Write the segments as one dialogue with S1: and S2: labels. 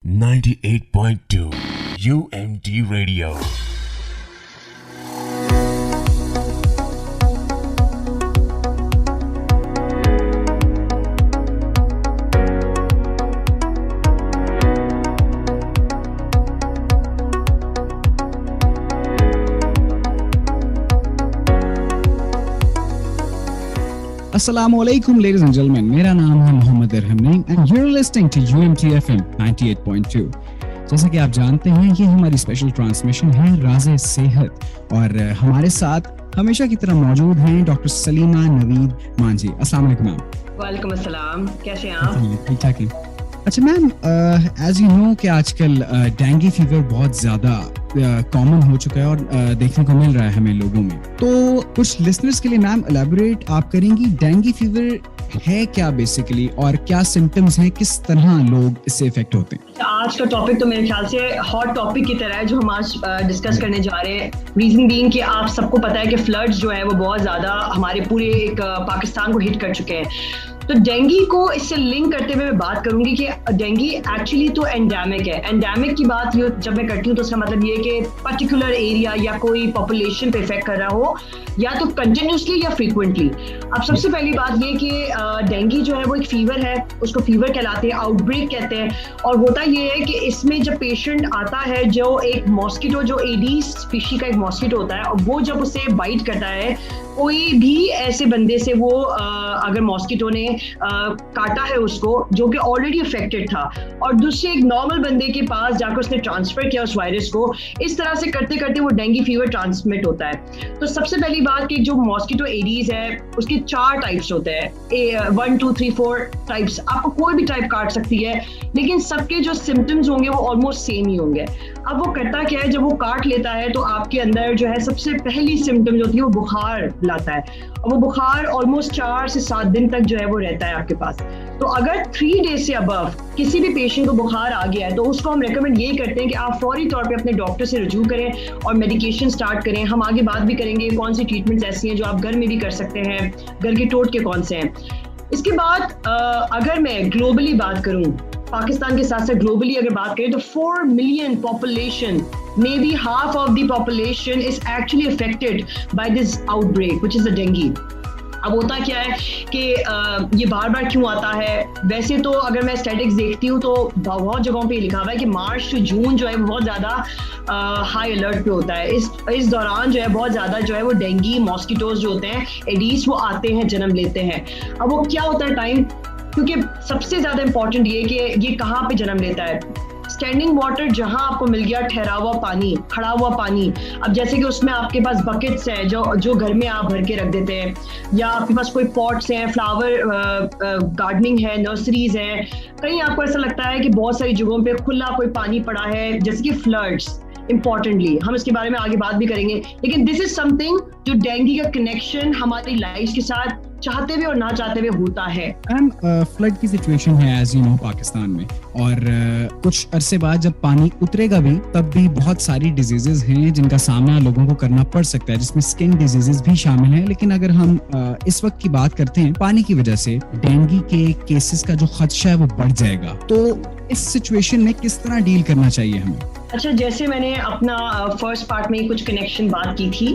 S1: 98.2 UMD Radio.
S2: Assalamualaikum ladies and gentlemen, मेरा नाम है Mohammad Arham Naeem and you're listening to UMT FM 98.2. जैसा कि आप जानते हैं ये हमारी स्पेशल ट्रांसमिशन है राज़े सेहत और हमारे साथ हमेशा की तरह मौजूद हैं डॉक्टर सलीमा नवीद मांझी. अस्सलाम वालेकुम मैम.
S3: वालेकुम अस्सलाम, कैसे हैं आप?
S2: ठीक ठाक है. अच्छा मैम, एज यू नो कि आजकल डेंगू फीवर बहुत ज़्यादा कॉमन हो चुका है और देखने को मिल रहा है हमें लोगों में. तो कुछ लिसनर्स के लिए मैम एलैबोरेट आप करेंगी डेंगू फीवर है क्या बेसिकली और क्या सिम्टम्स हैं, किस तरह लोग इससे इफेक्ट होते हैं?
S3: आज का टॉपिक तो मेरे ख्याल से हॉट टॉपिक की तरह है जो हम आज डिस्कस करने जा रहे हैं. रीजन बीइंग कि आप सबको पता है कि फ्लड्स जो है वो बहुत ज्यादा हमारे पूरे एक पाकिस्तान को हिट कर चुके हैं. तो डेंगू को इससे लिंक करते हुए मैं बात करूंगी कि डेंगू एक्चुअली तो एंडेमिक है. एंडेमिक की बात जब मैं करती हूँ तो उसका मतलब ये है कि पर्टिकुलर एरिया या कोई पॉपुलेशन पे इफेक्ट कर रहा हो या तो कंटिन्यूसली या फ्रीक्वेंटली. अब सबसे पहली बात ये कि डेंगू जो है वो एक फीवर है, उसको फीवर कहलाते हैं, आउटब्रेक कहते हैं. और होता ये है कि इसमें जब पेशेंट आता है जो एक मॉस्किटो जो एडीज स्पीशी का एक मॉस्किटो होता है और वो जब उसे बाइट करता है, कोई भी ऐसे बंदे से वो अगर मॉस्किटो ने काटा है उसको जो कि ऑलरेडी अफेक्टेड था और दूसरे एक नॉर्मल बंदे के पास जाकर उसने ट्रांसफर किया उस वायरस को, इस तरह से करते करते वो डेंगू फीवर ट्रांसमिट होता है. तो सबसे पहली बात कि जो मॉस्किटो एडीज है उसके 4 टाइप्स होते हैं, 1 2 3 4 टाइप्स. आपको कोई भी टाइप काट सकती है लेकिन सबके जो सिम्टम्स होंगे वो ऑलमोस्ट सेम ही होंगे. अब वो करता क्या है, जब वो काट लेता है तो आपके अंदर जो है सबसे पहली सिम्टम्स होती है वो बुखार लाता है और वो बुखार ऑलमोस्ट 4 से 7 दिन तक जो है वो रहता है आपके पास. तो अगर 3 डेज से अबव किसी भी पेशेंट को बुखार आ गया है तो उसको हम रेकमेंड यही करते हैं कि आप फौरी तौर पे अपने डॉक्टर से रजू करें और मेडिकेशन स्टार्ट करें. हम आगे बात भी करेंगे कौन सी ट्रीटमेंट्स ऐसी हैं जो आप घर में भी कर सकते हैं, घर के टोटके कौन से हैं. इसके बाद अगर मैं ग्लोबली बात करूं, पाकिस्तान के साथ साथ ग्लोबली अगर बात करें तो 4 million population, maybe half of the population is actually affected by this outbreak which is the dengue. अब होता क्या है कि ये बार बार क्यों आता है? वैसे तो अगर मैं स्टैटिस्टिक्स देखती हूँ तो बहुत जगहों पे लिखा हुआ है कि मार्च टू जून जो है वो बहुत ज़्यादा हाई अलर्ट पे होता है. इस दौरान जो है बहुत ज़्यादा जो है वो डेंगू मॉस्किटोज जो होते हैं एडीज वो आते हैं, जन्म लेते हैं. अब वो क्या होता है टाइम, क्योंकि सबसे ज़्यादा इंपॉर्टेंट ये कि ये कहाँ पे जन्म लेता है. स्टैंडिंग वाटर जहां आपको मिल गया, ठहरा हुआ पानी, खड़ा हुआ पानी. अब जैसे कि उसमें आपके पास बकेट्स हैं जो घर में आप भर के रख देते हैं या आपके पास कोई पॉट्स हैं, फ्लावर गार्डनिंग है, नर्सरीज हैं. कहीं आपको ऐसा लगता है कि बहुत सारी जगहों पे खुला कोई पानी पड़ा है जैसे कि फ्लड्स. इम्पॉर्टेंटली हम इसके बारे में आगे बात भी करेंगे, लेकिन दिस इज समथिंग जो डेंगू का कनेक्शन हमारी लाइफ के साथ चाहते हुए और ना चाहते हुए होता है.
S2: फ्लड की सिचुएशन है एज यू नो पाकिस्तान में और कुछ अरसे बाद जब पानी उतरेगा भी तब भी बहुत सारी डिजीजेस हैं जिनका सामना लोगों को करना पड़ सकता है, जिसमें स्किन डिजीजेस भी शामिल हैं. लेकिन अगर हम इस वक्त की बात करते हैं, पानी की वजह से डेंगू के केसेस का जो खदशा है वो बढ़ जाएगा. तो इस सिचुएशन में किस तरह डील करना चाहिए हमें?
S3: अच्छा, जैसे मैंने अपना फर्स्ट पार्ट में कुछ कनेक्शन बात की थी,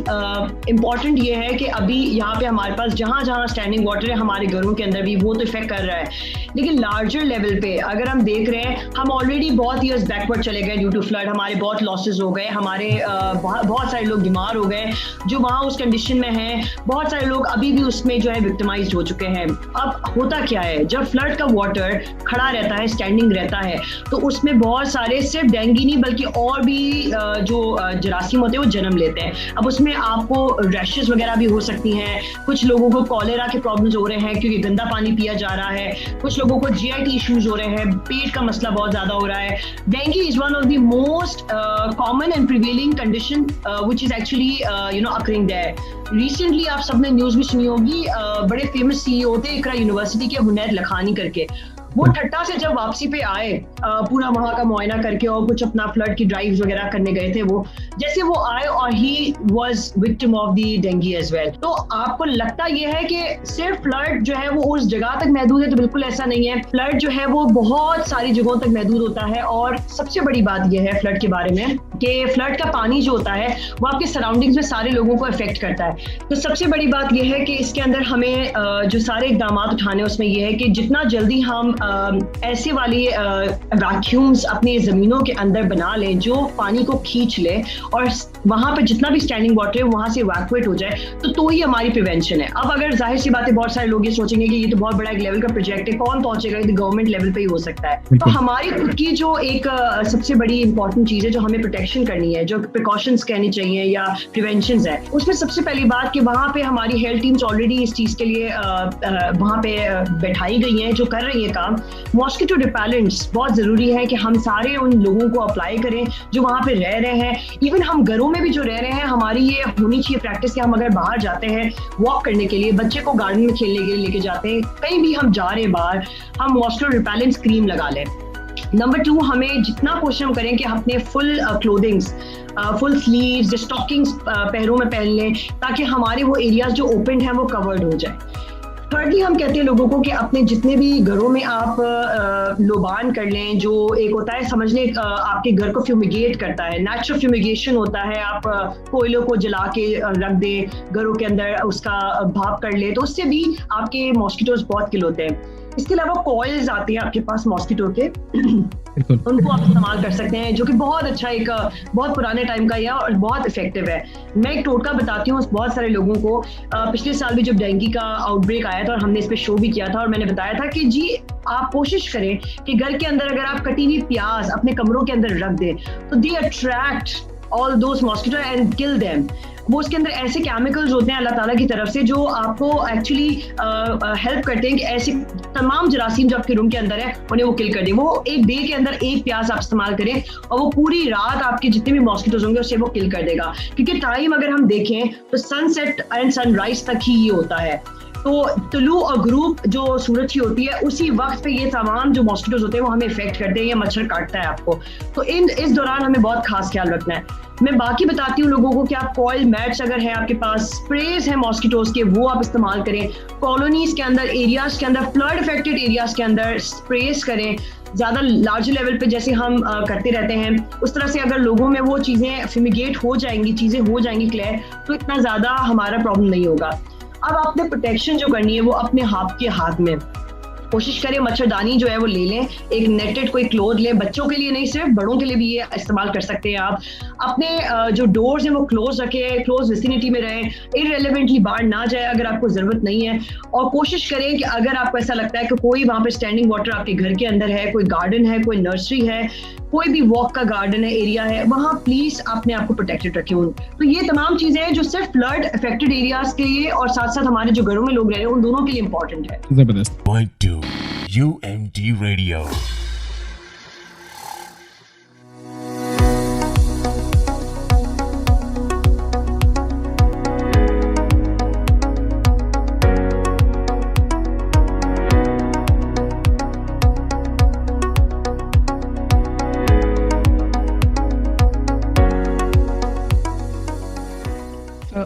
S3: इम्पॉर्टेंट ये है कि अभी यहाँ पे हमारे पास जहाँ जहाँ स्टैंडिंग वाटर है हमारे घरों के अंदर भी वो तो इफेक्ट कर रहा है, लेकिन लार्जर लेवल पे अगर हम देख रहे हैं, हम ऑलरेडी बहुत ईयर्स बैकवर्ड चले गए ड्यू टू फ्लड. हमारे बहुत लॉसेस हो गए, हमारे बहुत सारे लोग बीमार हो गए जो वहाँ उस कंडीशन में हैं. बहुत सारे लोग अभी भी उसमें जो है विक्टिमाइज्ड हो चुके हैं. अब होता क्या है, जब फ्लड का वाटर खड़ा रहता है, स्टैंडिंग रहता है, तो उसमें बहुत सारे सिर्फ डेंगू नहीं बल्कि और भी जो जरासीम होते हैं वो जन्म लेते हैं. अब उसमें आपको रैशेस वगैरह भी हो सकती हैं, कुछ लोगों को कॉलेरा के प्रॉब्लम्स हो रहे हैं क्योंकि गंदा पानी पिया जा रहा है, कुछ लोगों को जीआईटी इश्यूज हो रहे हैं, पेट का मसला बहुत ज्यादा हो रहा है. Dengue is one of the most common and prevailing condition which is actually occurring there. Recently आप सबने न्यूज भी सुनी होगी, बड़े फेमस सीईओ थे इकरा यूनिवर्सिटी के, हुनैर लखानी करके. वो ठट्टा से जब वापसी पे आए पूरा वहां का मुआयना करके और कुछ अपना फ्लड की ड्राइव्स वगैरह करने गए थे, वो जैसे वो आए और he was victim of the dengue as well. तो आपको लगता ये है कि सिर्फ फ्लड जो है वो उस जगह तक महदूद है, तो बिल्कुल ऐसा नहीं है। फ्लड जो है वो बहुत सारी जगहों तक महदूद होता है और सबसे बड़ी बात यह है फ्लड के बारे में कि फ्लड का पानी जो होता है वो आपके सराउंडिंग्स में सारे लोगों को अफेक्ट करता है। तो सबसे बड़ी बात यह है कि इसके अंदर हमें जो सारे इकदाम उठाने उसमें यह है कि जितना जल्दी हम ऐसे वाली वैक्यूम्स अपनी जमीनों के अंदर बना लें जो पानी को खींच ले और वहां पे जितना भी स्टैंडिंग वाटर है वहां से इवैक्यूएट हो जाए, तो ही हमारी प्रिवेंशन है। अब अगर जाहिर सी बात है बहुत सारे लोग ये सोचेंगे कि ये तो बहुत बड़ा एक लेवल का प्रोजेक्ट है, कौन पहुंचेगा, ये गवर्नमेंट लेवल पे ही हो सकता है। तो हमारी खुद की जो एक सबसे बड़ी इंपॉर्टेंट चीज है जो हमें प्रोटेक्शन करनी है, जो प्रिकॉशंस कहनी चाहिए या प्रिवेंशन है, उसमें सबसे पहली बात कि वहां पे हमारी हेल्थ टीम्स ऑलरेडी इस चीज के लिए वहां पे बैठाई गई हैं जो कर रही है काम। मॉस्किटो रिपेलेंट्स बहुत जरूरी है कि हम सारे उन लोगों को अप्लाई करें जो वहां पे रह रहे हैं। इवन हम घरों में भी जो रह रहे हैं, हमारी ये होनी चाहिए प्रैक्टिस कि हम अगर बाहर जाते हैं वॉक करने के लिए, बच्चे को गार्डन में खेलने के लिए लेके जाते हैं, कहीं भी हम जा रहे हैं बाहर, हम मॉस्किटो रिपेलेंट क्रीम लगा लें। नंबर 2, हमें जितना कोशिश हम करें कि अपने full clothings, full sleeves, stockings पैरों में पहन लें ताकि हमारे वो एरियाज जो ओपन हैं वो कवर्ड हो जाए। थर्डली, हम कहते हैं लोगों को कि अपने जितने भी घरों में आप लोबान कर लें, जो एक होता है समझ लें आपके घर को फ्यूमिगेट करता है, नेचुरल फ्यूमिगेशन होता है, आप कोयलों को जला के रख दें घरों के अंदर, उसका भाप कर ले, तो उससे भी आपके मॉस्किटोज बहुत किल होते हैं। इसके अलावा कॉइल्स आते हैं आपके पास मॉस्किटो के उनको आप इस्तेमाल कर सकते हैं, जो कि बहुत अच्छा एक बहुत पुराने टाइम का है और बहुत इफेक्टिव है। मैं एक टोटका बताती हूँ बहुत सारे लोगों को। पिछले साल भी जब डेंगू का आउटब्रेक आया था और हमने इस पे शो भी किया था और मैंने बताया था कि जी आप कोशिश करें कि घर के अंदर अगर आप कटी हुई प्याज अपने कमरों के अंदर रख दें तो they attract all those mosquito and kill them. वो उसके अंदर ऐसे केमिकल्स होते हैं अल्लाह ताला की तरफ से जो आपको एक्चुअली हेल्प करते हैं कि ऐसे तमाम जरासीम जो आपके रूम के अंदर है उन्हें वो किल कर दें। वो एक डे के अंदर एक प्याज आप इस्तेमाल करें और वो पूरी रात आपके जितने भी मॉस्किटोज होंगे उससे वो किल कर देगा। क्योंकि टाइम अगर हम देखें तो सनसेट एंड सनराइज तक ही ये होता है, तो तुलू और ग्रुप जो सूरज की होती है उसी वक्त पे ये तमाम जो मॉस्किटोज होते हैं वो हमें इफेक्ट करते हैं या मच्छर काटता है आपको। तो इस दौरान हमें बहुत खास ख्याल रखना है। मैं बाकी बताती हूँ लोगों को कि आप कॉइल मैट्स अगर है आपके पास, स्प्रेज है मॉस्किटोज के, वो आप इस्तेमाल करें। कॉलोनीज के अंदर, एरियाज के अंदर, फ्लड अफेक्टेड एरियाज के अंदर स्प्रेज करें ज्यादा लार्ज लेवल पे जैसे हम करते रहते हैं। उस तरह से अगर लोगों में वो चीजें फ्यूमिगेट हो जाएंगी, चीजें हो जाएंगी क्लियर, तो इतना ज्यादा हमारा प्रॉब्लम नहीं होगा। अब आपने प्रोटेक्शन जो करनी है वो अपने हाथ में कोशिश करें, मच्छरदानी जो है वो ले लें, एक नेटेड कोई क्लोथ लें, बच्चों के लिए नहीं सिर्फ बड़ों के लिए भी ये इस्तेमाल कर सकते हैं आप। अपने जो डोर्स हैं वो क्लोज रखें, क्लोज विसिनिटी में रहें, इररिलेवेंटली बाहर ना जाए अगर आपको जरूरत नहीं है। और कोशिश करें कि अगर आपको ऐसा लगता है कि कोई वहाँ पे स्टैंडिंग वाटर आपके घर के अंदर है, कोई गार्डन है, कोई नर्सरी है, कोई भी वॉक का गार्डन है, एरिया है, वहाँ प्लीज अपने आप को प्रोटेक्टेड रखें। तो ये तमाम चीजें हैं जो सिर्फ फ्लड अफेक्टेड एरियाज के लिए और साथ साथ हमारे जो घरों में लोग रह रहे हैं उन दोनों के लिए इंपॉर्टेंट है।
S2: जबरदस्त।
S1: Point 2 UMD Radio.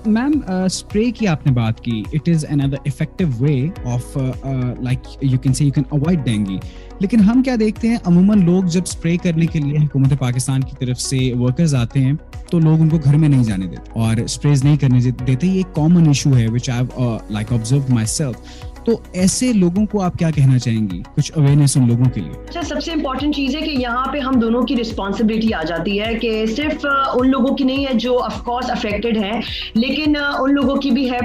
S2: Ma'am, spray की आपने बात की, it is another effective way of like you can say you can avoid dengue. लेकिन हम क्या देखते हैं, अमूमन लोग जब स्प्रे करने के लिए हुकूमत पाकिस्तान की तरफ से वर्कर्स आते हैं तो लोग उनको घर में नहीं जाने देते और स्प्रेज नहीं करने देते। ये एक कॉमन इशू है which I have like observed my self. तो ऐसे लोगों को आप क्या कहना चाहेंगी, कुछ अवेयरनेस उन लोगों के लिए?
S3: अच्छा, सबसे इम्पोर्टेंट चीज़ है कि यहाँ पे हम दोनों की रिस्पॉन्सिबिलिटी आ जाती है कि सिर्फ उन लोगों की नहीं है जो ऑफकोर्स अफेक्टेड हैं, लेकिन उन लोगों की भी है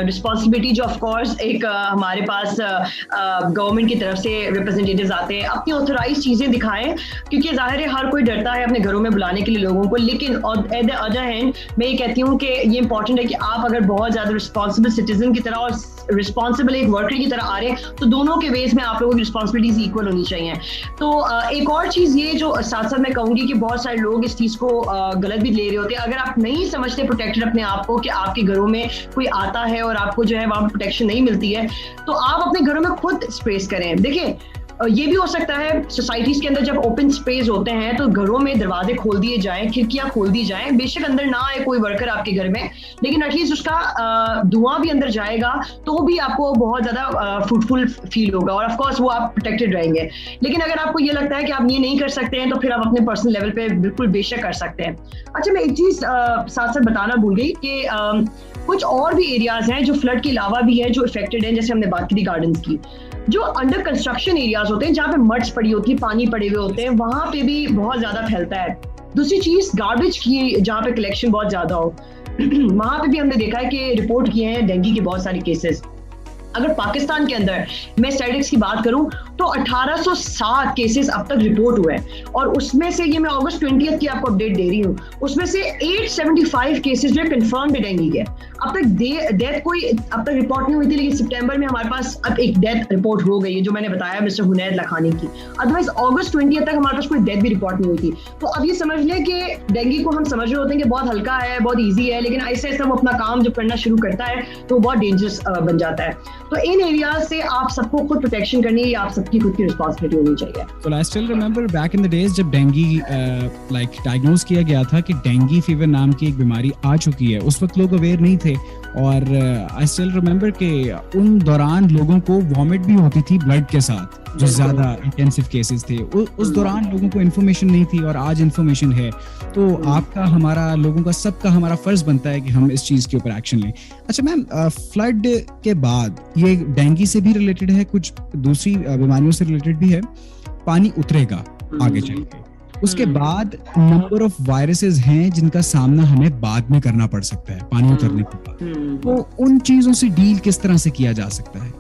S3: रिस्पॉन्सिबिलिटी जो ऑफकोर्स एक हमारे पास गवर्नमेंट की तरफ से रिप्रेजेंटेटिव्स आते हैं, अपनी ऑथराइज चीज़ें दिखाएं, क्योंकि जाहिर है हर कोई डरता है अपने घरों में बुलाने के लिए लोगों को। लेकिन एट द अदर हैंड मैं ये कहती हूँ कि ये इंपॉर्टेंट है कि आप अगर बहुत ज़्यादा रिस्पॉन्सिबल सिटीजन की तरह और रिस्पॉन्सिबल एक वर्कर की तरह आ रहे हैं तो दोनों के वेज में आप लोगों की रिस्पॉन्सिबिलिटीज इक्वल होनी चाहिए। तो एक और चीज ये जो साथ साथ मैं कहूंगी कि बहुत सारे लोग इस चीज को गलत भी ले रहे होते हैं। अगर आप नहीं समझते प्रोटेक्टेड अपने आप को कि आपके घरों में कोई आता है और आपको जो है वहां प्रोटेक्शन नहीं मिलती है, तो आप अपने घरों में खुद स्प्रेस करें। देखिए, ये भी हो सकता है सोसाइटीज के अंदर जब ओपन स्पेस होते हैं तो घरों में दरवाजे खोल दिए जाएं, खिड़कियां खोल दी जाएं, बेशक अंदर ना आए कोई वर्कर आपके घर में, लेकिन एटलीस्ट उसका धुआं भी अंदर जाएगा तो भी आपको बहुत ज्यादा फ्रूटफुल फील होगा और ऑफ कोर्स वो आप प्रोटेक्टेड रहेंगे। लेकिन अगर आपको ये लगता है कि आप ये नहीं कर सकते हैं तो फिर आप अपने पर्सनल लेवल पे बिल्कुल बेशक कर सकते हैं। अच्छा, मैं एक चीज साथ साथ बताना भूल गई कि कुछ और भी एरियाज हैं जो फ्लड के अलावा भी है जो इफेक्टेड हैं। जैसे हमने बात की थी गार्डन्स की, जो अंडर कंस्ट्रक्शन एरियाज होते हैं जहाँ पे मड्स पड़ी होती है, पानी पड़े हुए होते हैं, वहां पे भी बहुत ज्यादा फैलता है। दूसरी चीज गार्बेज की जहाँ पे कलेक्शन बहुत ज्यादा हो वहां पे भी हमने देखा है कि रिपोर्ट किए हैं डेंगू के बहुत सारे केसेस। अगर पाकिस्तान के अंदर मैं स्टैटिस्टिक्स की बात करूं तो 1807 केसेस अब तक रिपोर्ट हुए हैं और उसमें से ये मैं अगस्त 20 की आपको अपडेट दे रही हूँ, उसमें से 875 केसेस जो है कंफर्म्ड है डेंगू के। अब तक डेथ कोई अब तक रिपोर्ट नहीं हुई थी, लेकिन सितंबर में हमारे पास अब एक डेथ रिपोर्ट हो गई है जो मैंने बताया मिस्टर हुनैद लखानी की। अदरवाइज अगस्त 20 तक हमारे पास कोई डेथ भी रिपोर्ट नहीं हुई थी। तो अब ये समझ लें कि डेंगू को हम समझ रहे होते हैं कि बहुत हल्का है, बहुत ईजी है, लेकिन ऐसे ऐसे वो अपना काम जब करना शुरू करता है तो बहुत डेंजरस बन जाता है। तो इन एरियाज से आप सबको खुद प्रोटेक्शन करनी है, आप सबकी खुद की रिस्पांसिबिलिटी होनी चाहिए।
S2: So I still remember back in the days जब डेंगू like डायग्नोज किया गया था कि डेंगू फीवर नाम की एक बीमारी आ चुकी है, उस वक्त लोग अवेयर नहीं थे और आई स्टिल रिमेम्बर कि उन दौरान लोगों को वॉमिट भी होती थी ब्लड के साथ, जो ज्यादा इंटेंसिव केसेस थे। उस दौरान लोगों को इन्फॉर्मेशन नहीं थी और आज इन्फॉर्मेशन है, तो आपका, हमारा, लोगों का, सबका हमारा फर्ज बनता है कि हम इस चीज के ऊपर एक्शन लें। अच्छा मैम, फ्लड के बाद ये डेंगू से भी रिलेटेड है, कुछ दूसरी बीमारियों से रिलेटेड भी है, पानी उतरेगा आगे चल के, उसके बाद नंबर ऑफ वायरसेस हैं जिनका सामना हमें बाद में करना पड़ सकता है पानी उतरने के बाद, तो उन चीजों से डील किस तरह से किया जा सकता है?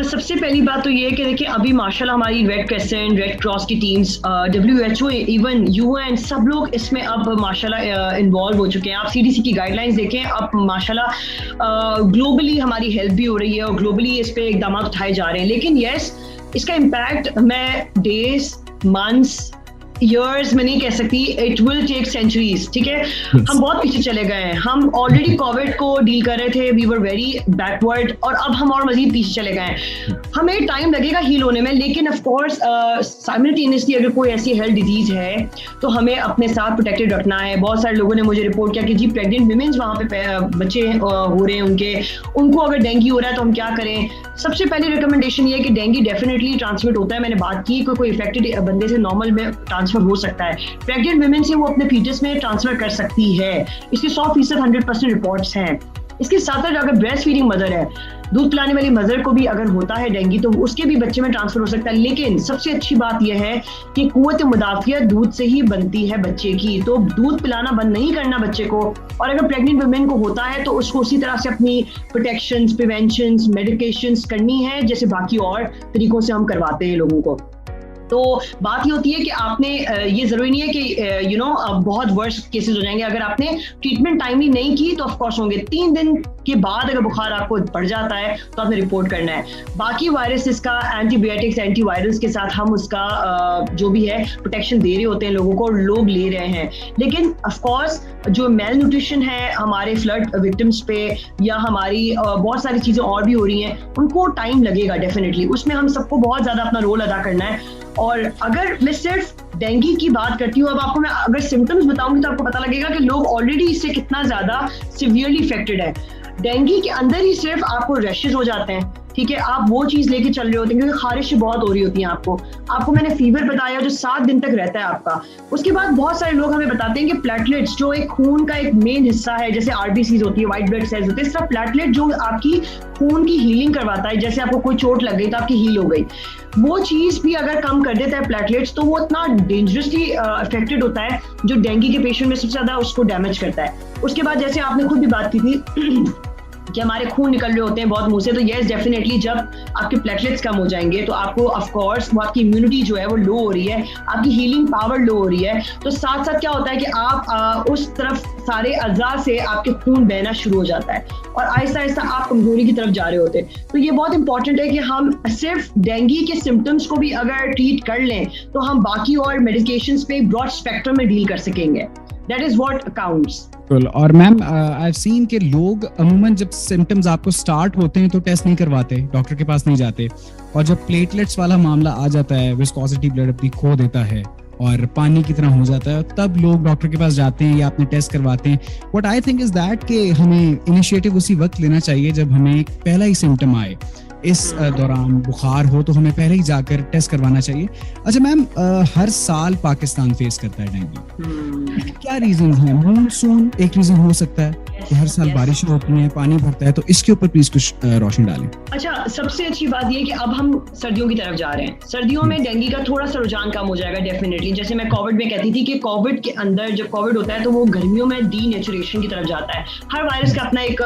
S3: सबसे पहली बात तो ये है कि देखिए अभी माशाल्लाह हमारी रेड क्रेसेंट, रेड क्रॉस की टीम्स, WHO, इवन UN, सब लोग इसमें अब माशाल्लाह इन्वॉल्व हो चुके हैं। आप CDC की गाइडलाइंस देखें, अब माशाल्लाह ग्लोबली हमारी हेल्प भी हो रही है और ग्लोबली इस पे इकदाम उठाए जा रहे हैं। लेकिन यस, इसका इम्पैक्ट मैं डेज, मंथ्स, years में नहीं कह सकती, it will take centuries, ठीक है? हम बहुत पीछे चले गए हैं, हम ऑलरेडी कोविड को डील कर रहे थे, we were very backward, और अब हम और मजीद पीछे चले गए हैं। हमें टाइम लगेगा हील होने में, लेकिन ऑफ कोर्स साइमल्टेनियसली अगर कोई ऐसी हेल्थ डिजीज है तो हमें अपने साथ प्रोटेक्टेड रखना है। बहुत सारे लोगों ने मुझे रिपोर्ट किया कि जी प्रेग्नेंट वुमेन्स वहाँ पे बच्चे हो रहे हैं उनको अगर डेंगू हो रहा है तो हम क्या करें। सबसे पहली रिकमेंडेशन ये है कि डेंगू डेफिनेटली ट्रांसमिट होता है, मैंने बात की, कोई इफेक्टेड बंदे से नॉर्मल में ट्रांसफर हो सकता है, प्रेग्नेंट वुमेन से वो अपने फीटस में ट्रांसफर कर सकती है, इसके 100% 100% रिपोर्ट्स हैं। इसके साथ साथ अगर ब्रेस्ट फीडिंग मदर है, दूध पिलाने वाली मदर को भी अगर होता है डेंगू तो उसके भी बच्चे में ट्रांसफर हो सकता है। लेकिन सबसे अच्छी बात यह है कि कुव्वत मुदाफियत दूध से ही बनती है बच्चे की, तो दूध पिलाना बंद नहीं करना बच्चे को। और अगर प्रेग्नेंट वुमेन को होता है तो उसको उसी तरह से अपनी प्रोटेक्शंस, प्रिवेंशंस, मेडिकेशंस करनी है जैसे बाकी और तरीकों से हम करवाते हैं लोगों को। तो बात ये होती है कि आपने ये जरूरी नहीं है कि बहुत वर्स्ट केसेस हो जाएंगे। अगर आपने ट्रीटमेंट टाइमली नहीं की तो ऑफ कोर्स होंगे। 3 दिन के बाद अगर बुखार आपको बढ़ जाता है तो आपने रिपोर्ट करना है। बाकी वायरसेस का एंटीबायोटिक्स, एंटीवायरल्स के साथ हम उसका जो भी है प्रोटेक्शन दे रहे होते हैं लोगों को, लोग ले रहे हैं। लेकिन ऑफ कोर्स जो मेल न्यूट्रिशन है हमारे फ्लड विक्टिम्स पे, या हमारी बहुत सारी चीजें और भी हो रही हैं, उनको टाइम लगेगा डेफिनेटली। उसमें हम सबको बहुत ज्यादा अपना रोल अदा करना है। और अगर मैं सिर्फ डेंगू की बात करती हूँ, अब आपको मैं अगर सिम्टम्स बताऊंगी तो आपको पता लगेगा कि लोग ऑलरेडी इससे कितना ज्यादा सिवियरली इफेक्टेड है। डेंगू के अंदर ही सिर्फ आपको रैशेज हो जाते हैं, ठीक है, आप वो चीज लेके चल रहे होते हैं क्योंकि खारिश बहुत हो रही होती है आपको मैंने फीवर बताया जो 7 दिन तक रहता है आपका। उसके बाद बहुत सारे लोग हमें बताते हैं कि प्लेटलेट्स जो एक खून का एक मेन हिस्सा है, जैसे RBCs होती है, व्हाइट ब्लड सेल्स होते हैं, इस तरह प्लेटलेट जो आपकी खून की हीलिंग करवाता है, जैसे आपको कोई चोट लग गई तो आपकी हील हो गई, वो चीज भी अगर कम कर देता है प्लेटलेट्स तो वो इतना डेंजरसली अफेक्टेड होता है जो डेंगू के पेशेंट में सबसे ज्यादा उसको डैमेज करता है। उसके बाद जैसे आपने खुद भी बात की थी कि हमारे खून निकल रहे होते हैं बहुत मुंह से, तो यस डेफिनेटली जब आपके प्लेटलेट्स कम हो जाएंगे तो आपको ऑफ कोर्स वो आपकी इम्यूनिटी जो है वो लो हो रही है, आपकी हीलिंग पावर लो हो रही है। तो साथ साथ क्या होता है कि आप उस तरफ सारे अज़ा से आपके खून बहना शुरू हो जाता है और आहिस्ता आहिस्ता आप कमजोरी की तरफ जा रहे होते हैं। तो ये बहुत इंपॉर्टेंट है कि हम सिर्फ डेंगू के सिम्टम्स को भी अगर ट्रीट कर लें तो हम बाकी और मेडिकेशंस पे ब्रॉड स्पेक्ट्रम में डील कर सकेंगे। That is what counts.
S2: बिल्कुल। और मैम आई हैव सीन कि लोग अमूमन जब सिम्टम्स आपको स्टार्ट होते हैं तो टेस्ट नहीं करवाते, डॉक्टर के पास नहीं जाते, और जब प्लेटलेट्स वाला मामला आ जाता है, विस्कोसिटी ब्लड अपनी खो देता है और पानी की तरह हो जाता है, तब लोग डॉक्टर के पास जाते हैं या अपने टेस्ट करवाते हैं। What I think is that कि हमें इनिशिएटिव उसी वक्त लेना चाहिए जब हमें पहला ही सिम्टम आए। इस दौरान बुखार हो तो हमें पहले ही जाकर टेस्ट करवाना चाहिए। अच्छा मैम, हर साल पाकिस्तान फेस करता है डेंगू, क्या रीजन है? मानसून एक रीजन हो सकता है कि हर साल बारिश होती है, पानी भरता है, तो इसके ऊपर प्लीज कुछ रोशनी डालें।
S3: अच्छा, सबसे अच्छी बात ये कि अब हम सर्दियों की तरफ जा रहे हैं। सर्दियों में डेंगू का थोड़ा सा रुझान कम हो जाएगा डेफिनेटली। जैसे मैं कोविड में कहती थी कि कोविड के अंदर जब कोविड होता है तो वो गर्मियों में डीनेचुरेशन की तरफ जाता है। हर वायरस का अपना एक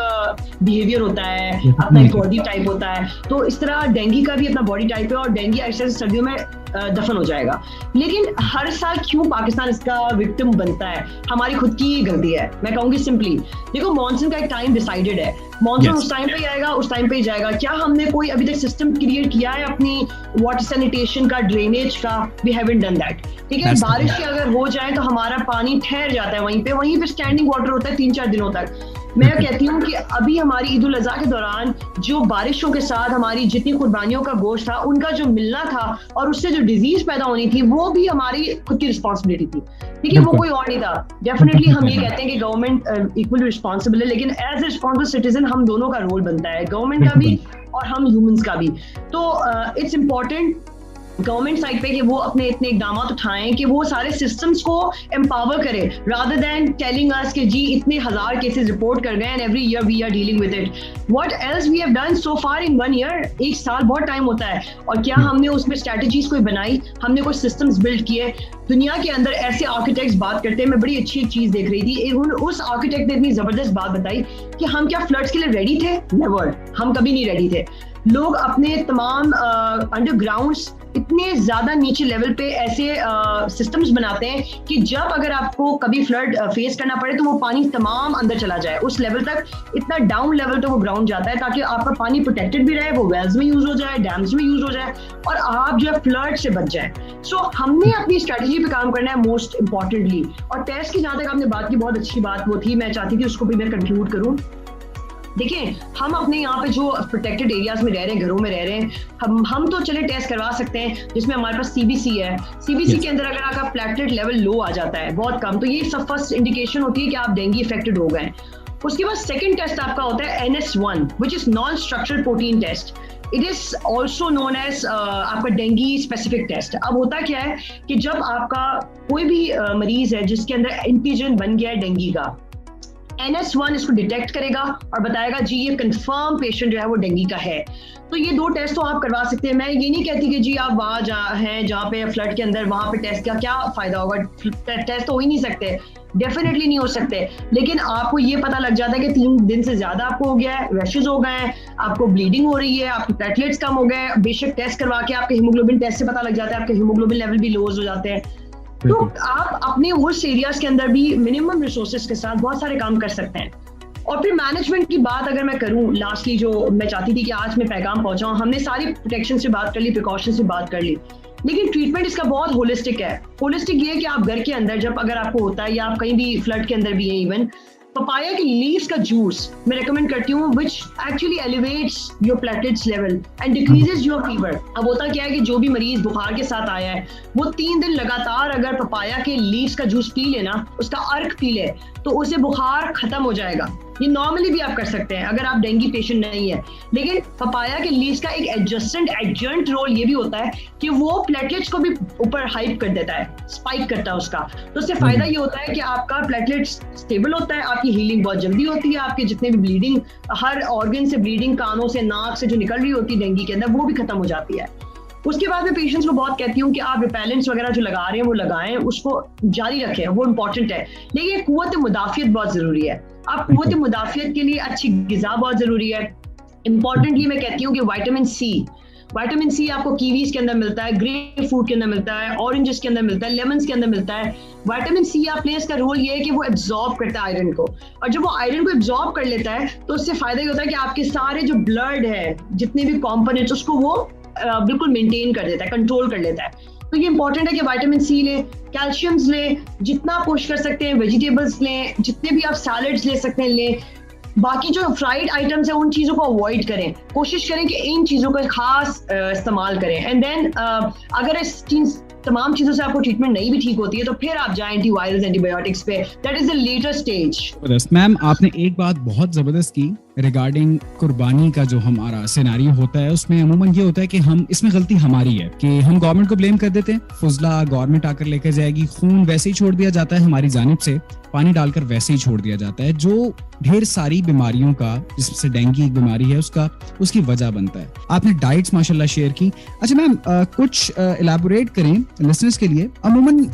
S3: बिहेवियर होता है, अपना एक बॉडी टाइप होता है, तो इस तरह डेंगू का भी अपना बॉडी टाइप है और डेंगू ऐसे सर्दियों में दफन हो जाएगा। लेकिन हर साल क्यों पाकिस्तान इसका विक्टिम बनता है? हमारी खुद की गलती है, मैं कहूंगी सिंपली। देखो, मॉनसून का एक टाइम डिसाइडेड है, मॉनसून उस टाइम पे ही आएगा, उस टाइम पे ही जाएगा। क्या हमने कोई अभी तक सिस्टम क्रिएट किया है अपनी वाटर सैनिटेशन का, ड्रेनेज का? We haven't done that. ठीक है, बारिश की अगर हो जाए तो हमारा पानी ठहर जाता है वहीं पे स्टैंडिंग वाटर होता है 3-4 दिनों तक। मैं कहती हूँ कि अभी हमारी ईद उल अज़हा के दौरान जो बारिशों के साथ हमारी जितनी कुर्बानियों का गोश्त था, उनका जो मिलना था और उससे जो डिजीज पैदा होनी थी, वो भी हमारी खुद की रिस्पॉन्सिबिलिटी थी। ठीक है, वो कोई और नहीं था। डेफिनेटली हम ये कहते हैं कि गवर्नमेंट इक्वल रिस्पॉन्सिबल है, लेकिन एज ए रिस्पॉन्सिबल सिटीजन हम दोनों का रोल बनता है, गवर्नमेंट का भी और हम ह्यूमंस का भी। तो इट्स इम्पोर्टेंट गवर्नमेंट साइड पे कि वो अपने इतने इकदाम उठाएं कि वो सारे सिस्टम्स को एम्पावर करें, रादर देन टेलिंग अस कि जी इतने हजार केसेस रिपोर्ट कर गए and every year we are dealing with it. What else we have done so far in 1 year? एक साल बहुत टाइम होता है, और क्या हमने उसमें स्ट्रेटजीज कोई बनाई? हमने कोई सिस्टम्स बिल्ड किए? दुनिया के अंदर ऐसे आर्किटेक्ट्स बात करते हैं। मैं बड़ी अच्छी एक चीज देख रही थी, उस आर्किटेक्ट ने इतनी जबरदस्त बात बताई कि हम क्या फ्लड्स के लिए रेडी थे? नेवर, हम कभी नहीं रेडी थे। लोग अपने तमाम अंडरग्राउंड्स इतने ज्यादा नीचे लेवल पे ऐसे सिस्टम्स बनाते हैं कि जब अगर आपको कभी फ्लड फेस करना पड़े तो वो पानी तमाम अंदर चला जाए, उस लेवल तक, इतना डाउन लेवल तो वो ग्राउंड जाता है ताकि आपका पानी प्रोटेक्टेड भी रहे, वो वेल्स में यूज हो जाए, डैम्स में यूज हो जाए और आप जो है फ्लड से बच जाए। सो हमने अपनी स्ट्रेटजी पे काम करना है मोस्ट इंपॉर्टेंटली। और टेस्ट की जहां तक आपने बात की, बहुत अच्छी बात वो थी, मैं चाहती थी उसको भी मैं कंक्लूड करूं। देखिए, हम अपने यहाँ पे जो प्रोटेक्टेड एरियाज में रह रहे हैं, घरों में रह रहे हैं, हम तो चले टेस्ट करवा सकते हैं, जिसमें हमारे पास सीबीसी है। सीबीसी के अंदर अगर आपका प्लेटलेट लेवल लो आ जाता है बहुत कम, तो ये सब फर्स्ट इंडिकेशन होती है कि आप डेंगू इफेक्टेड हो गए। उसके बाद सेकंड टेस्ट आपका होता है NS1, which is non structural protein test. It is also known as आपका डेंगू स्पेसिफिक टेस्ट। अब होता क्या है कि जब आपका कोई भी मरीज है जिसके अंदर एंटीजन बन गया है डेंगू का, NS1 इसको डिटेक्ट करेगा और बताएगा जी ये कंफर्म पेशेंट जो है वो डेंगू का है। तो ये 2 टेस्ट तो आप करवा सकते हैं। मैं ये नहीं कहती कि जी आप वहाँ हैं जहाँ पे फ्लड के अंदर, वहाँ पे टेस्ट का क्या फायदा होगा? टेस्ट तो हो ही नहीं सकते, डेफिनेटली नहीं हो सकते। लेकिन आपको ये पता लग जाता है कि 3 दिन से ज्यादा आपको हो गया है, रैशेज हो गए हैं, आपको ब्लीडिंग हो रही है, आपके प्लेटलेट्स कम हो गए। बेशक टेस्ट करवा के आपके हीमोग्लोबिन टेस्ट से पता लग जाता है, आपके हीमोग्लोबिन लेवल भी लोज हो जाते हैं। तो आप अपने उस एरियाज के अंदर भी मिनिमम रिसोर्सेज के साथ बहुत सारे काम कर सकते हैं। और फिर मैनेजमेंट की बात अगर मैं करूं, लास्टली जो मैं चाहती थी कि आज मैं पैगाम पहुंचाऊं, हमने सारी प्रोटेक्शन से बात कर ली, प्रिकॉशन से बात कर ली, लेकिन ट्रीटमेंट इसका बहुत होलिस्टिक है। होलिस्टिक ये है कि आप घर के अंदर जब अगर आपको होता है या आप कहीं भी फ्लड के अंदर भी है, इवन पपाया की लीव्स का जूस मैं रेकमेंड करती हूँ, which actually elevates your platelets level and decreases your fever. अब होता क्या है कि जो भी मरीज बुखार के साथ आया है वो 3 दिन लगातार अगर पपाया के लीव्स का जूस पी लेना, उसका अर्क पी ले, तो उसे बुखार खत्म हो जाएगा। ये नॉर्मली भी आप कर सकते हैं अगर आप डेंगू पेशेंट नहीं है। लेकिन पपाया के लीव्स का एक एडजस्टेंट रोल ये भी होता है कि वो प्लेटलेट्स को भी ऊपर हाइप कर देता है, स्पाइक करता है उसका। तो उससे फायदा ये होता है कि आपका प्लेटलेट्स स्टेबल होता है, आपकी हीलिंग बहुत जल्दी होती है, आपके जितने भी ब्लीडिंग, हर ऑर्गन से ब्लीडिंग, कानों से, नाक से जो निकल रही होती है डेंगू के अंदर, वो भी खत्म हो जाती है। उसके बाद मैं पेशेंट्स को बहुत कहती हूँ कि आप रिपेलेंट्स वगैरह जो लगा रहे हैं वो लगाएं, उसको जारी रखें, वो इंपॉर्टेंट है। लेकिन कुव्वत मुदाफियत बहुत जरूरी है। आप कुव्वत मुदाफियत के लिए अच्छी ग़िज़ा बहुत जरूरी है। इंपॉर्टेंटली मैं कहती हूँ कि विटामिन सी आपको कीवीज के अंदर मिलता है, ग्रेप फ्रूट के अंदर मिलता है, ऑरेंजेस के अंदर मिलता है, लेमन्स के अंदर मिलता है। विटामिन सी आप लें, इसका रोल ये है कि वो एब्जॉर्ब करता है आयरन को, और जब वो आयरन को एब्जॉर्ब कर लेता है तो उससे फायदा ये होता है कि आपके सारे जो ब्लड है, जितने भी कॉम्पोनेंट्स, उसको वो बिल्कुल मेंटेन कर देता है, कंट्रोल कर लेता है। तो ये इंपॉर्टेंट है कि विटामिन सी लें, कैल्शियम्स लें, जितना आप कोशिश कर सकते हैं वेजिटेबल्स लें, जितने भी आप सैलड्स ले सकते हैं लें। बाकी जो फ्राइड आइटम्स है उन चीज़ों को अवॉइड करें, कोशिश करें कि इन चीज़ों का खास इस्तेमाल करें। एंड देन अगर इस तमाम चीज़ों से आपको ट्रीटमेंट नहीं भी ठीक होती है तो फिर आप जाएं एंटीवायरल्स एंटीबायोटिक्स पे, that is the later stage.
S2: Ma'am आपने एक बात बहुत जबरदस्त की रिगार्डिंग कुर्बानी का जो हमारा सिनेरियो होता है, उसमें अमूमन ये होता है कि हम इसमें गलती हमारी है कि हम गवर्नमेंट को ब्लेम कर देते हैं, फुजला गवर्नमेंट आकर लेकर जाएगी, खून वैसे ही छोड़ दिया जाता है हमारी जानिब से, पानी डालकर वैसे ही छोड़ दिया जाता है, जो ढेर सारी बीमारियों का, जिसमें डेंगू एक बीमारी है उसकी वजह बनता है। आपने डाइट्स माशाल्लाह शेयर की। अच्छा मैम कुछ इलैबोरेट करें लिसनर्स के लिए। अमूमन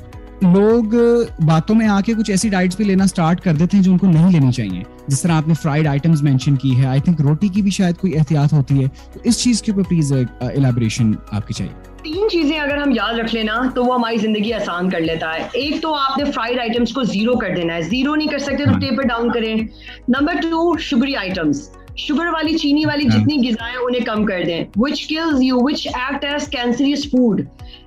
S2: लोग बातों में आके कुछ ऐसी डाइट्स भी लेना स्टार्ट कर देते हैं जो उनको नहीं लेनी चाहिए, जिस तरह आपने फ्राइड आइटम्स मेंशन की है, आई थिंक रोटी की भी शायद कोई एहतियात होती है, तो इस चीज के ऊपर प्लीज इलैबोरेशन आपकी चाहिए।
S3: 3 चीजें अगर हम याद रख लेना तो वो हमारी जिंदगी आसान कर लेता है। एक तो आपने फ्राइड आइटम्स को 0 कर देना है, 0 नहीं कर सकते तो टेपर डाउन करें। नंबर 2 शुगरी आइटम्स, शुगर वाली चीनी वाली जितनी गिज़ाएं उन्हें कम कर दें, which kills you, which act as cancerous food.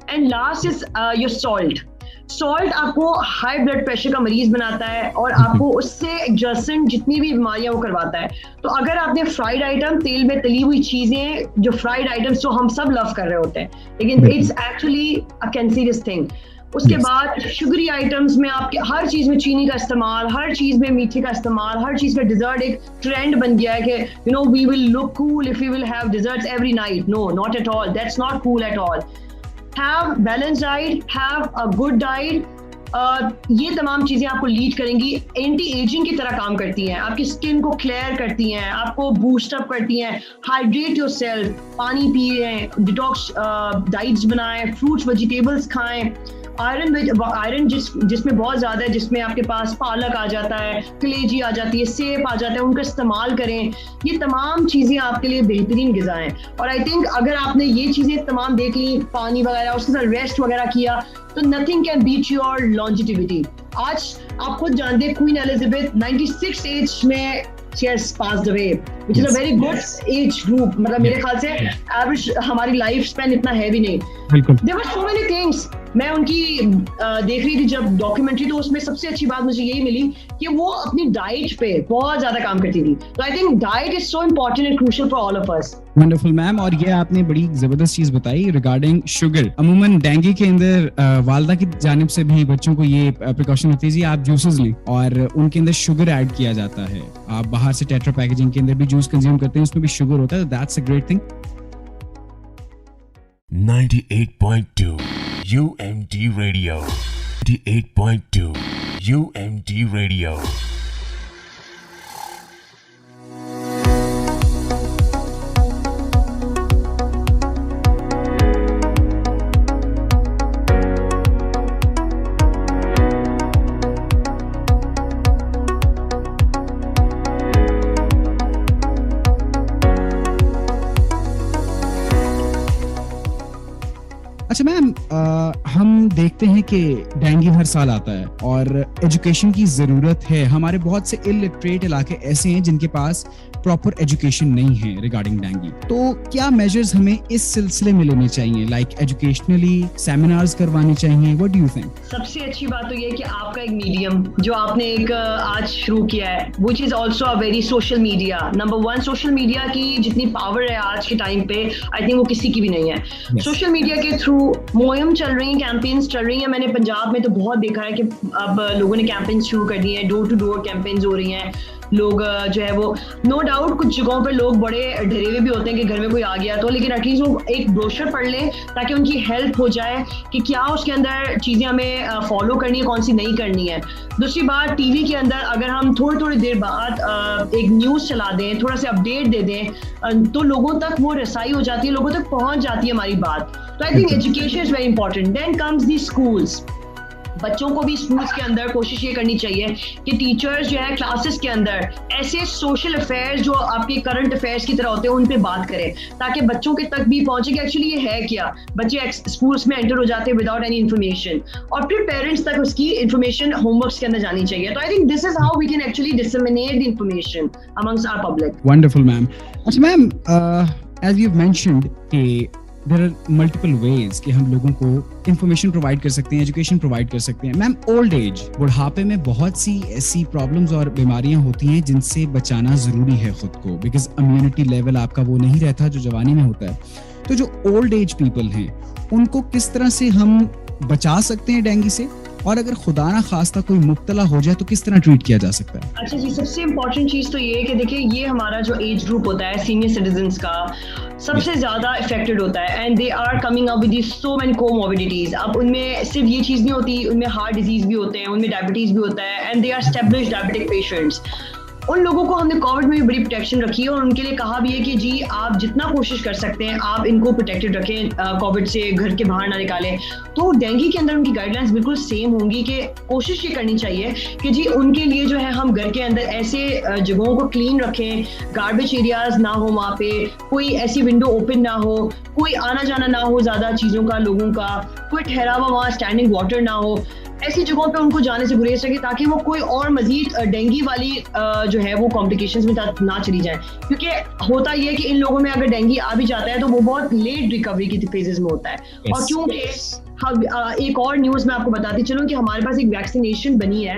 S3: And last is your salt. Salt आपको हाई ब्लड प्रेशर का मरीज बनाता है और आपको उससे एडजस्टेंट जितनी भी बीमारियां वो करवाता है। तो अगर आपने फ्राइड आइटम, तेल में तली हुई चीजें, जो फ्राइड आइटम्स जो हम सब लव कर रहे होते हैं, लेकिन it's actually a cancerous thing. उसके बाद शुगरी आइटम्स में आपके हर चीज में चीनी का इस्तेमाल, हर चीज में मीठे का इस्तेमाल, हर चीज का डिजर्ट एक ट्रेंड बन गया है कि we will look cool if we will have desserts every night. No, not at all, that's not cool at all. Have balanced diet, have a good diet. ये तमाम चीजें आपको लीड करेंगी, एंटी एजिंग की तरह काम करती हैं, आपकी स्किन को क्लियर करती हैं, आपको बूस्ट अप करती हैं। हाइड्रेट योरसेल्फ, पानी पिए, डिटॉक्स डाइट्स बनाएं, फ्रूट्स वेजिटेबल्स खाएं। आयरन जिसमें बहुत ज्यादा है, जिसमें आपके पास पालक आ जाता है, कलेजी आ जाती है, सेब आ जाता है, उनका इस्तेमाल करें। ये तमाम चीजें आपके लिए बेहतरीन ग़िज़ा हैं। और आई थिंक अगर आपने ये चीजें तमाम देख ली, पानी वगैरह, उसके साथ रेस्ट वगैरह किया, तो nothing can beat your longevity. आज आप खुद जानते हैं क्वीन एलिजाबेथ 96 एज में she has passed away, which is a very good age group. मतलब मेरे ख्याल से एवरेज हमारी लाइफ स्पैन इतना है भी नहीं। There were so many things. मैं उनकी देख रही थी जब डॉक्यूमेंट्री, तो उसमें सबसे अच्छी बात मुझे यही मिली कि वो अपनी डाइट पे बहुत ज्यादा काम करती थी। तो I think diet is so important and crucial for all of us.
S2: Wonderful ma'am, और ये आपने बड़ी जबरदस्त चीज बताई रिगार्डिंग शुगर। अमूमन डेंगू के अंदर वालदा की जानिब से भी बच्चों को ये प्रिकॉशन होती है जी, आप जूसेस लें और उनके अंदर शुगर ऐड किया जाता है। आप बाहर से टेट्रा पैकेजिंग के अंदर भी जूस कंज्यूम करते हैं, उसमें भी शुगर होता है, that's a great thing.
S1: 98.2 UMD Radio. 98.2 UMD Radio.
S2: अच्छा मैम, हम देखते हैं कि डेंगू हर साल आता है और एजुकेशन की ज़रूरत है। हमारे बहुत से इलिटरेट इलाके ऐसे हैं जिनके पास प्रॉपर एजुकेशन नहीं है रिगार्डिंग डेंगू। तो क्या मेजर्स हमें इस सिलसिले में लेने चाहिए, लाइक एजुकेशनली सेमिनार्स करवाने चाहिए? What do you think?
S3: सबसे अच्छी बात तो ये है कि आपका एक मीडियम जो आपने एक आज शुरू किया है, which is also a very social media. Number 1, social media की जितनी पावर है आज के टाइम पे, आई थिंक वो किसी की भी नहीं है। सोशल मीडिया के थ्रू मुहिम चल रही है, कैंपेन्स चल रही हैं। मैंने पंजाब में तो बहुत देखा है कि अब लोगों ने कैंपेन्स शुरू कर दिए हैं, डोर टू डोर कैंपेन्स हो रही हैं। लोग जो है वो, नो डाउट कुछ जगहों पे लोग बड़े डरे भी होते हैं कि घर में कोई आ गया तो, लेकिन एटलीस्ट वो एक ब्रोशर पढ़ लें ताकि उनकी हेल्प हो जाए कि क्या उसके अंदर चीज़ें हमें फॉलो करनी है, कौन सी नहीं करनी है। दूसरी बात, टीवी के अंदर अगर हम थोड़ी देर बाद एक न्यूज़ चला दें, थोड़ा सा अपडेट दे दें, तो लोगों तक वो रसाई हो जाती है, लोगों तक पहुंच जाती है हमारी बात। तो I think education is very important. Then comes the schools. बच्चों को भी स्कूल्स के अंदर कोशिश ये करनी चाहिए कि टीचर्स जो है क्लासेस के अंदर ऐसे सोशल अफेयर्स जो आपके करंट अफेयर्स की तरह होते हैं उन पे बात करें, ताकि बच्चों के तक भी पहुंचे कि एक्चुअली ये है क्या। बच्चे स्कूल्स में एंटर हो जाते हैं विदाउट एनी इन्फॉर्मेशन, और फिर पेरेंट्स तक उसकी इन्फॉर्मेशन होमवर्क्स के अंदर जानी चाहिए। तो I think this is how we can actually disseminate the information amongst our public.
S2: Wonderful ma'am. अच्छा मैम, एज यू मेंशन्ड कि देयर आर मल्टीपल वेज कि हम लोगों को इंफॉर्मेशन प्रोवाइड कर सकते हैं, एजुकेशन प्रोवाइड कर सकते हैं। मैम, ओल्ड एज, बुढ़ापे में बहुत सी ऐसी प्रॉब्लम्स और बीमारियां होती हैं जिनसे बचाना जरूरी है खुद को, बिकॉज इम्यूनिटी लेवल आपका वो नहीं रहता जो जवानी में होता है। तो जो ओल्ड एज पीपल हैं उनको किस तरह से हम बचा सकते हैं डेंगू से, और अगर खुदा ना खास्ता कोई मुब्तला हो जाए तो किस तरह ट्रीट किया जा सकता है?
S3: अच्छा जी, सबसे इम्पोर्टेंट चीज तो ये है कि देखिए, ये हमारा जो एज ग्रुप होता है सीनियर सिटीजन्स का सबसे ज्यादा इफेक्टेड होता है, and they are coming up with so many comorbidities. अब उनमें सिर्फ ये चीज नहीं होती, उनमें हार्ट डिजीज भी होते हैं, उनमें डायबिटीज भी होता है, and they are established diabetic patients. उन लोगों को हमने कोविड में भी बड़ी प्रोटेक्शन रखी है और उनके लिए कहा भी है कि जी आप जितना कोशिश कर सकते हैं आप इनको प्रोटेक्टेड रखें, कोविड से घर के बाहर ना निकालें। तो डेंगू के अंदर उनकी गाइडलाइंस बिल्कुल सेम होंगी कि कोशिश ये करनी चाहिए कि जी उनके लिए जो है हम घर के अंदर ऐसे जगहों को क्लीन रखें, गार्बेज एरियाज ना हो, वहाँ पे कोई ऐसी विंडो ओपन ना हो, कोई आना जाना ना हो ज़्यादा चीज़ों का, लोगों का, कोई ठहरावा वहाँ स्टैंडिंग वाटर ना हो। ऐसी जगहों पे उनको जाने से गुरेज रखें ताकि वो कोई और मजीद डेंगू वाली जो है वो कॉम्प्लिकेशंस में ना चली जाए, क्योंकि होता ये है कि इन लोगों में अगर डेंगू आ भी जाता है तो वो बहुत लेट रिकवरी की फेजेस में होता है। और क्योंकि एक और न्यूज मैं आपको बताती चलूं कि हमारे पास एक वैक्सीनेशन बनी है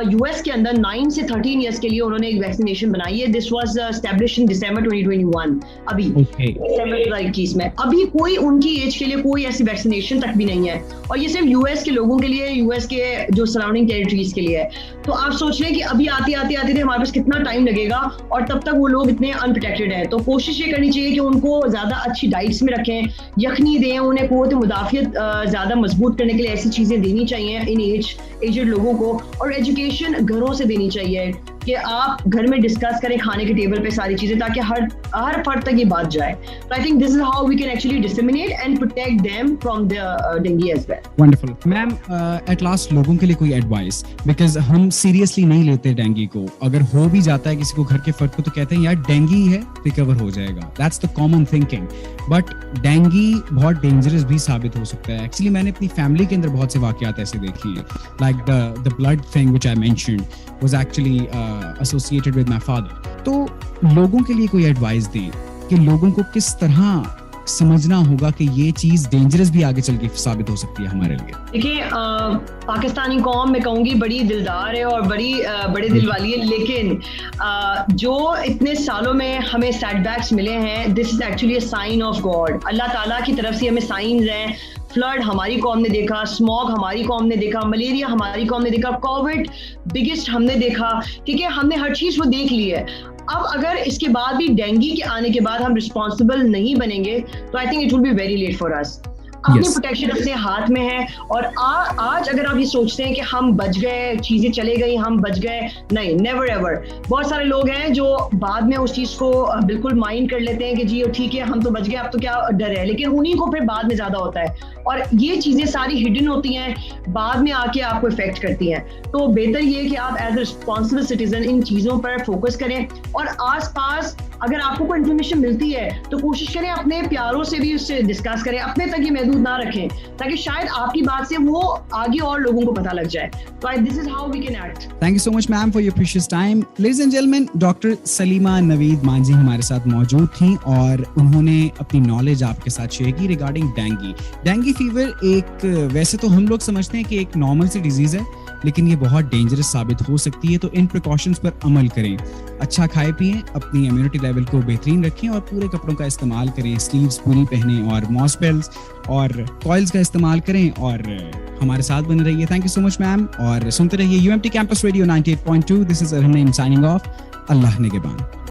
S3: यूएस के अंदर 9 से 13 इयर्स के लिए उन्होंने एक वैक्सीनेशन बनाई है। दिस वाज एस्टैब्लिश्ड इन दिसंबर 2021, अभी दिसंबर 2021 में। अभी कोई उनकी एज के लिए कोई ऐसी वैक्सीनेशन तक भी नहीं है, और ये सिर्फ यूएस के लोगों के लिए, यूएस के जो सराउंडिंग टेरिटरीज के लिए है। तो आप सोच रहे हैं कि अभी आते आते हमारे पास कितना टाइम लगेगा, और तब तक वो लोग इतने अनप्रोटेक्टेड हैं। तो कोशिश ये करनी चाहिए कि उनको ज्यादा अच्छी डाइट्स में रखें, यखनी दें, उन्हें क़ुव्वत मुदाफ़ियत ज्यादा मजबूत करने के लिए ऐसी चीजें देनी चाहिए इन एजेड लोगों को, और एजुकेशन घरों से देनी चाहिए कि आप घर में डिस्कस करें खाने के टेबल पे सारी चीजें, ताकि हर फर्द तक ये बात जाए। तो I think this is how we can actually disseminate and protect them from the dengue as well.
S2: Wonderful. Ma'am, at last लोगों के लिए कोई एडवाइस, बिकॉज हम सीरियसली नहीं लेते डेंगू को, अगर हो भी जाता है किसी को घर के फर्द को तो कहते हैं यार डेंगू है, रिकवर हो जाएगा, that's the common thinking, but dengue बहुत डेंजरस भी साबित हो सकता है। एक्चुअली मैंने अपनी फैमिली के अंदर बहुत से वाकयात ऐसे देखे हैं, like the blood thing which I mentioned was actually associated with my father। तो लोगों के लिए कोई एडवाइस दें कि लोगों को किस तरह समझना होगा कि ये चीज डेंजरस भी आगे चल के साबित हो सकती है हमारे लिए।
S3: देखिए, पाकिस्तानी कौम मैं कहूँगी बड़ी दिलदार है और बड़ी बड़े दिल वाली है, लेकिन जो इतने सालों में हमें सेटबैक्स मिले हैं, this is actually a sign of God. Allah ताला की तरफ से हमें साइंस हैं। फ्लड हमारी कौम ने देखा, स्मॉग हमारी कौम ने देखा, मलेरिया हमारी कौम ने देखा, कोविड बिगेस्ट हमने देखा, ठीक है, हमने हर चीज वो देख ली है। अब अगर इसके बाद भी डेंगू के आने के बाद हम रिस्पॉन्सिबल नहीं बनेंगे तो I think it will be very late for us. अपनी प्रोटेक्शन अपने हाथ में है, और आज अगर आप ये सोचते हैं कि हम बच गए, चीजें चले गई, हम बच गए, नहीं, नेवर एवर। बहुत सारे लोग हैं जो बाद में उस चीज को बिल्कुल माइंड कर लेते हैं कि जी ठीक है हम तो बच गए, अब तो क्या डर है, लेकिन उन्हीं को फिर बाद में ज्यादा होता है, और ये चीजें सारी हिडन होती हैं, बाद में आके आपको इफेक्ट करती हैं। तो बेहतर ये कि आप एज ए रिस्पॉन्सिबल सिटीजन इन चीजों पर फोकस करें, और आसपास अगर आपको कोई इन्फॉर्मेशन मिलती है तो कोशिश करें अपने प्यारों से भी उससे डिस्कस करें, अपने तक ये महदूद ना रखें, ताकि शायद आपकी बात से वो आगे और लोगों को पता लग जाए। तो this is how we can act.
S2: Thank you so much ma'am for your precious time. Ladies and gentleman, doctor Salima Naveed Manjhi हमारे साथ मौजूद थी और उन्होंने अपनी नॉलेज आपके साथ शेयर की रिगार्डिंग डेंगू फीवर। एक वैसे तो हम लोग समझते हैं कि एक नॉर्मल सी डिजीज है, लेकिन ये बहुत डेंजरस साबित हो सकती है। तो इन प्रिकॉशंस पर अमल करें, अच्छा खाए पिए, अपनी इम्यूनिटी लेवल को बेहतरीन रखें और पूरे कपड़ों का इस्तेमाल करें, स्लीव्स पूरी पहने और मॉस्पेल्स और कॉइल्स का इस्तेमाल करें, और हमारे साथ बने रहिए। Thank you so much ma'am, और सुनते रहिए UMT campus radio 98.2। This is Arham Naeem signing off. Allah निगहबान।